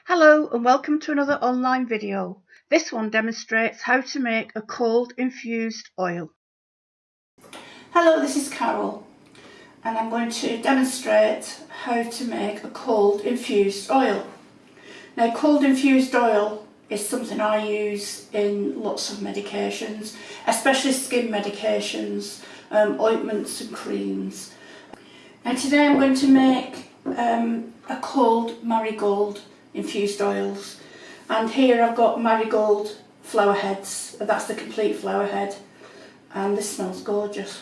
Hello and welcome to another online video. This one demonstrates how to make a cold infused oil. Hello, this is Carol and I'm going to demonstrate how to make a cold infused oil. Now, cold infused oil is something I use in lots of medications, especially skin medications, ointments and creams. Now today I'm going to make a cold marigold infused oils, and here I've got marigold flower heads. That's the complete flower head, and this smells gorgeous.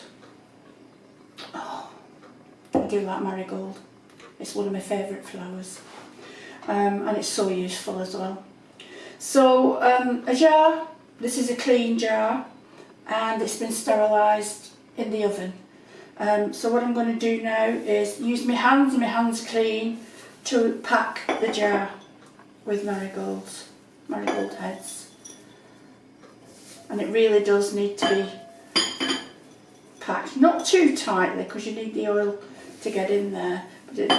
Oh, I do like marigold. It's one of my favourite flowers, and it's so useful as well. So a jar, this is a clean jar and it's been sterilised in the oven. So what I'm going to do now is use my hands clean, to pack the jar with marigold heads. And it really does need to be packed, not too tightly because you need the oil to get in there, but it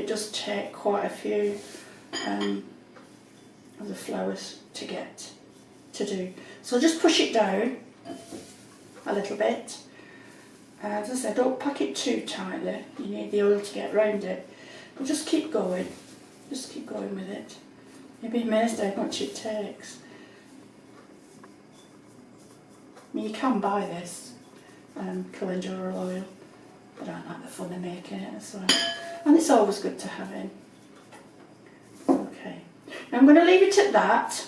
does take quite a few of the flowers to do. So just push it down a little bit. As I said, don't pack it too tightly, you need the oil to get round it, but just keep going with it. You'll be amazed how much it takes. I mean, you can buy this calendula oil, but I don't like the fun of making it as well, and it's always good to have in. Okay, now I'm going to leave it at that,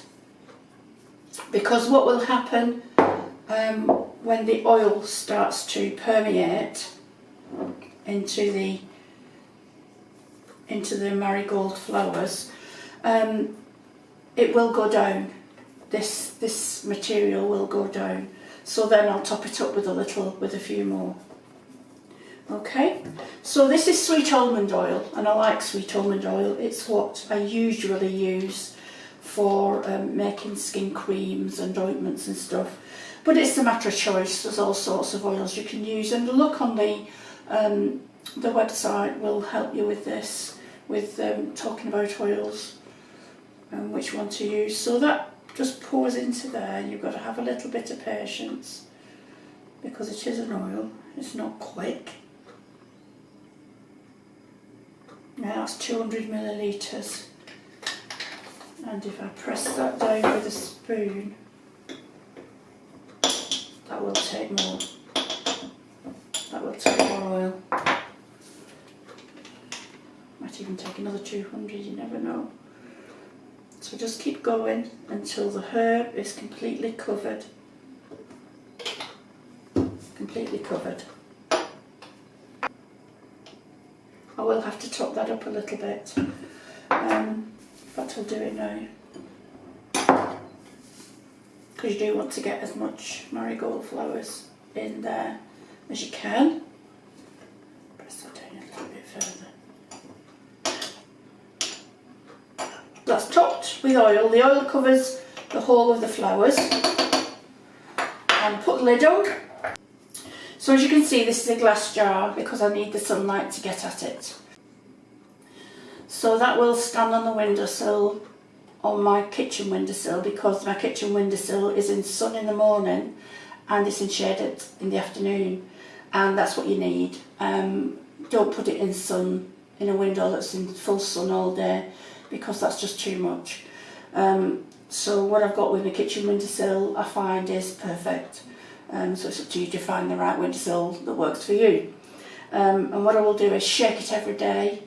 because what will happen when the oil starts to permeate into the marigold flowers, it will go down. This material will go down. So then I'll top it up with a few more. Okay, so this is sweet almond oil, and I like sweet almond oil. It's what I usually use for making skin creams and ointments and stuff. But it's a matter of choice. There's all sorts of oils you can use, and the look on the website will help you with this, with talking about oils and which one to use. So that just pours into there. You've got to have a little bit of patience because it is an oil. It's not quick. Now that's 200 millilitres, and if I press that down with a spoon, that will take more. That will take more oil. Might even take another 200, you never know. So just keep going until the herb is completely covered. Completely covered. I will have to top that up a little bit. But I'll do it now, because you do want to get as much marigold flowers in there as you can. Press that down a little bit further. That's topped with oil. The oil covers the whole of the flowers. And put the lid on. So as you can see, this is a glass jar because I need the sunlight to get at it. So that will stand on the windowsill, on my kitchen windowsill, because my kitchen windowsill is in sun in the morning and it's in shade in the afternoon, and that's what you need. Don't put it in sun, in a window that's in full sun all day, because that's just too much. So what I've got with my kitchen windowsill I find is perfect. So it's up to you to find the right windowsill that works for you. And what I will do is shake it every day,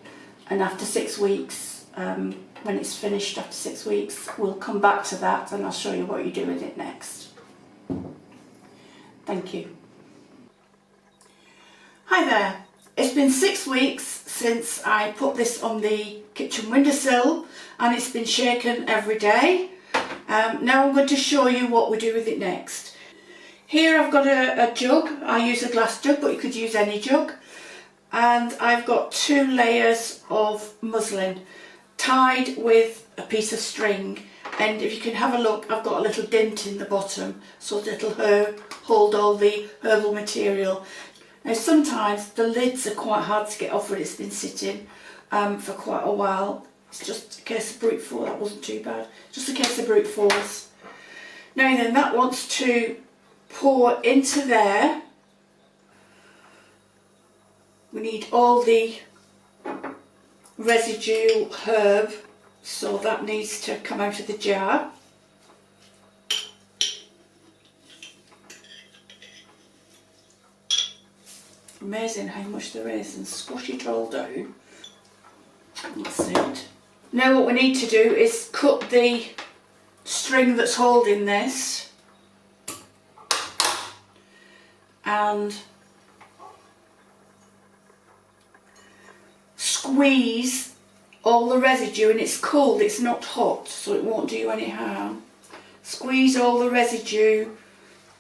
and after 6 weeks, when it's finished after 6 weeks, we'll come back to that and I'll show you what you do with it next. Thank you. Hi there. It's been 6 weeks since I put this on the kitchen windowsill, and it's been shaken every day. Now I'm going to show you what we do with it next. Here I've got a jug. I use a glass jug, but you could use any jug. And I've got 2 layers of muslin tied with a piece of string, and if you can have a look, I've got a little dent in the bottom so that it'll hold all the herbal material. Now sometimes the lids are quite hard to get off when it's been sitting for quite a while, It's just a case of brute force. That wasn't too bad. Just a case of brute force. Now then, that wants to pour into there. We need all the residue herb, so that needs to come out of the jar. Amazing how much there is, and squash it all down. That's it. Now what we need to do is cut the string that's holding this and squeeze all the residue, and it's cold, it's not hot, so it won't do you any harm. Squeeze all the residue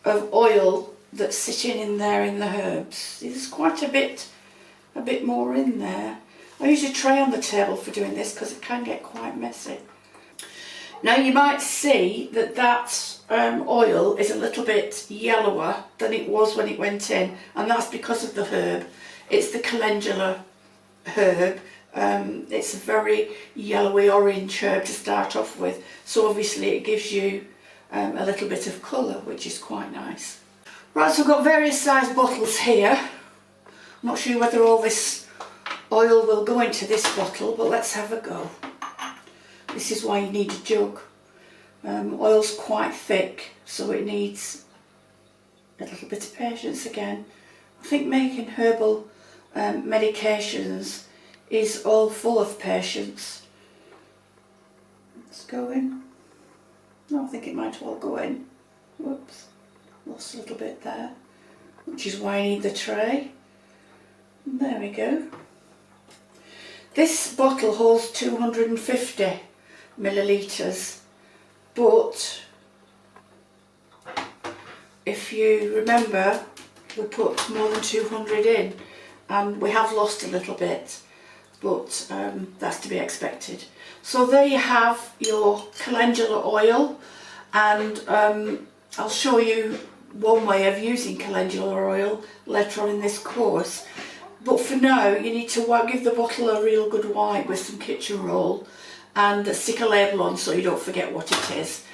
of oil that's sitting in there in the herbs. There's quite a bit more in there. I use a tray on the table for doing this because it can get quite messy. Now you might see that oil is a little bit yellower than it was when it went in, and that's because of the herb. It's the calendula herb. It's a very yellowy orange herb to start off with, so obviously it gives you a little bit of colour, which is quite nice. Right, so I've got various size bottles here. I'm not sure whether all this oil will go into this bottle, but let's have a go. This is why you need a jug. Oil's quite thick, so it needs a little bit of patience again. I think making herbal medications is all full of patience. Let's go in. No, I think it might all go in. Whoops, lost a little bit there, which is why I need the tray. And there we go. This bottle holds 250 millilitres, but if you remember, we put more than 200 in, and we have lost a little bit, but that's to be expected. So there you have your calendula oil, and I'll show you one way of using calendula oil later on in this course. But for now, you need to give the bottle a real good wipe with some kitchen roll and stick a label on so you don't forget what it is.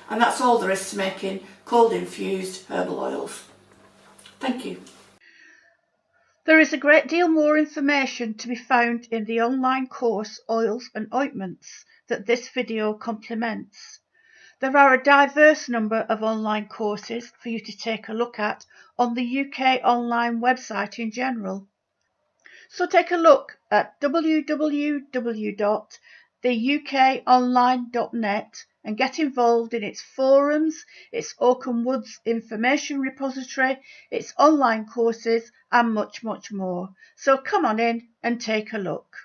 And that's all there is to making cold infused herbal oils. Thank you. There is a great deal more information to be found in the online course Oils and Ointments that this video complements. There are a diverse number of online courses for you to take a look at on the UK online website in general. So take a look at www.theukonline.net and get involved in its forums, its Oakham Woods information repository, its online courses and much more. So come on in and take a look.